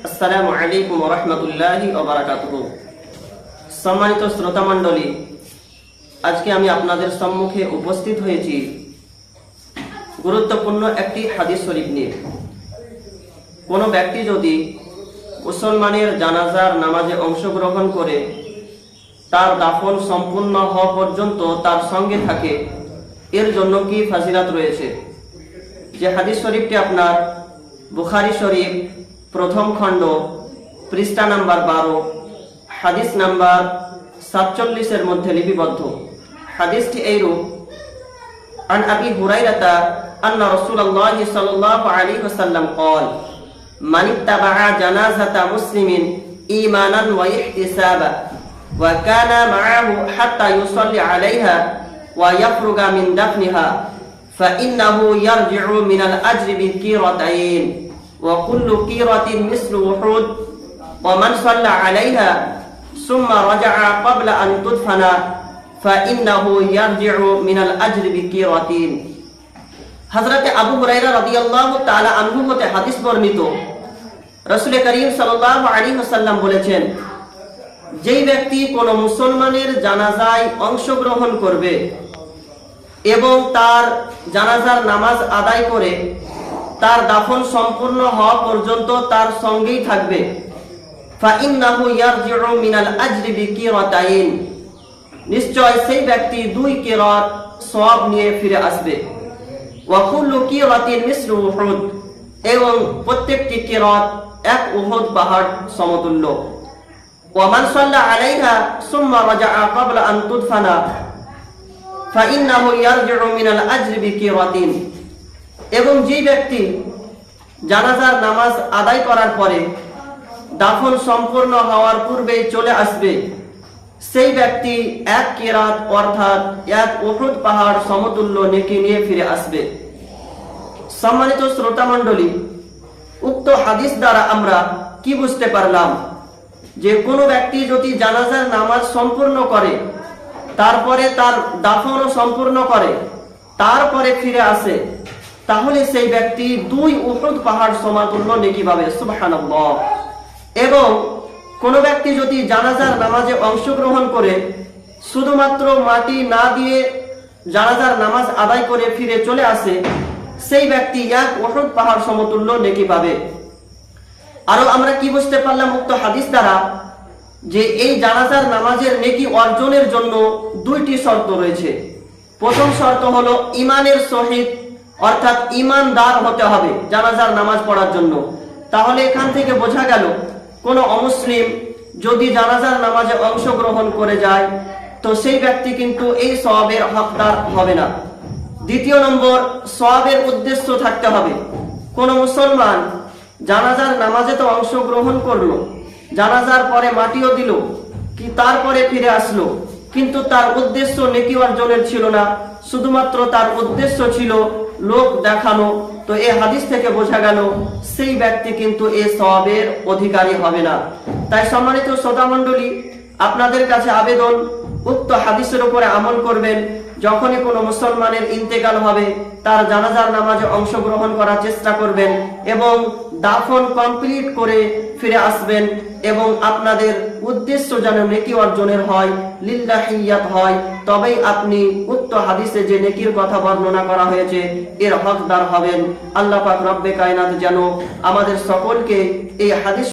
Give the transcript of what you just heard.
আসসালামু আলাইকুম ওয়া রাহমাতুল্লাহি ওয়া বারাকাতুহু। সম্মানিত শ্রোতা মণ্ডলী, আজকে আমি আপনাদের সম্মুখে উপস্থিত হয়েছি গুরুত্বপূর্ণ একটি হাদিস শরীফ নিয়ে। কোনো ব্যক্তি যদি মুসলমানের জানাজার নামাজে অংশগ্রহণ করে তার দাফন সম্পূর্ণ হওয়া পর্যন্ত তার সঙ্গে থাকে, এর জন্য কি ফাজিলাত রয়েছে। যে হাদিস শরীফটি আপনার বুখারী শরীফ প্রথম খণ্ড পৃষ্ঠা নাম্বার 12 হাদিস নাম্বার 47 এর মধ্যে লিপিবদ্ধ। হাদিসটি এইরূপ: আন আবি হুরায়রাতা আন্না রাসূলুল্লাহি সাল্লাল্লাহু আলাইহি ওয়াসাল্লাম قال من اتبع جنازة مسلم إيمانا واحتسابا وكان معه حتى يصلي عليها ويفرغ من دفنها فإنه يرجع من الأجر بكيرتين وكل كيرة مثل وحود ومن صلى عليها ثم رجع قبل أن تدفن فإنه يرجع من الأجر بكيرتين। হযরত আবু হুরায়রা রাদিয়াল্লাহু তাআলা আনহু হতে হাদিস বর্ণিত, রাসূল করিম সাল্লাল্লাহু আলাইহি ওয়াসাল্লাম বলেছেন, যেই ব্যক্তি কোনো মুসলমানের জানাজায় অংশগ্রহণ করবে এবং তার জানাজার নামাজ আদায় করে তার দাফন সম্পূর্ণ হওয়া পর্যন্ত তার সঙ্গেই থাকবে, ফাইন্নাহু ইয়ারজিউ মিনাল আজরি বিকিরাতাইন, নিশ্চয় সেই ব্যক্তি 2 কিরাত সওয়াব নিয়ে ফিরে আসবে। ওয়া কুল্লু কিরাতিন মিসলু উহুদ, এবং প্রত্যেকটি কিরাত এক উহুদ পাহাড় সমতুল্য। ওয়া মান সাল্লা আলাইহা সুম্মা রাজাআ ক্বাবলা আন তুদফানা ফাইন্নাহু ইয়ারজিউ মিনাল আজরি বিকিরাতিন, এবং যে ব্যক্তি জানাজার নামাজ আদায় করার পরে দাফন সম্পূর্ণ হওয়ার পূর্বে চলে আসবে, সেই ব্যক্তি 1 কিরাত অর্থাৎ 1 উহুদ পাহাড় সমতুল্য নেকি নিয়ে ফিরে আসবে। সম্মানিত শ্রোতা মণ্ডলী, উক্ত হাদিস দ্বারা আমরা কি বুঝতে পারলাম? যে কোনো ব্যক্তি যদি জানাজার নামাজ সম্পূর্ণ করে, তারপরে তার দাফনও সম্পূর্ণ করে, তারপরে ফিরে আসে, তাহলে সেই ব্যক্তি 2 উহুদ পাহাড় সমতুল্য নেকি পাবে। সুবহানাল্লাহ। এবং কোন ব্যক্তি যদি জানাজার নামাজে অংশগ্রহণ করে শুধুমাত্র মাটি না দিয়ে জানাজার নামাজ আদায় করে ফিরে চলে আসে, সেই ব্যক্তি 1 উহুদ পাহাড় সমতুল্য নেকি পাবে। আরো আমরা কি বুঝতে পারলাম উক্ত হাদিস দ্বারা? যে এই জানাজার নামাজের নেকি অর্জনের জন্য 2টি শর্ত রয়েছে। প্রথম শর্ত হলো ঈমানের সহিত, অর্থাৎ ঈমানদার হতে হবে জানাজার নামাজ পড়ার জন্য। তাহলে এখান থেকে বোঝা গেল কোন অমুসলিম যদি জানাজার নামাজে অংশগ্রহণ করে যায় তো সেই ব্যক্তি কিন্তু এই সওয়াবের হকদার হবে না। দ্বিতীয় নম্বর, সওয়াবের উদ্দেশ্য থাকতে হবে। কোন মুসলমান জানাজার নামাজে তো অংশগ্রহণ করলো, জানাজার পরে মাটিও দিল, কি তারপরে ফিরে আসলো, কিন্তু তার উদ্দেশ্য নেকি অর্জনের ছিল না, শুধুমাত্র তার উদ্দেশ্য ছিল লোক দেখানো, তো এই হাদিস থেকে বোঝা গেল সেই ব্যক্তি কিন্তু এই সওয়াবের অধিকারী হবে না। তাই সম্মানিত শ্রোতা মণ্ডলী, আপনাদের কাছে আবেদন, উক্ত হাদিসের উপরে আমল করবেন। যখনই কোনো মুসলমানের ইন্তেকাল হবে তার জানাজার নামাজে অংশগ্রহণ করার চেষ্টা করবেন এবং দাফন কমপ্লিট করে ফিরে আসবেন, এবং আপনাদের উদ্দেশ্য যেন নেকি অর্জনের হয়, লিল্লাহিয়াত হয়, তবেই আপনি উক্ত হাদিসে যে নেকির কথা বর্ণনা করা হয়েছে এর হকদার হবেন। আল্লাহ পাক রব্বে কায়নাত যেন আমাদের সকলকে এই হাদিস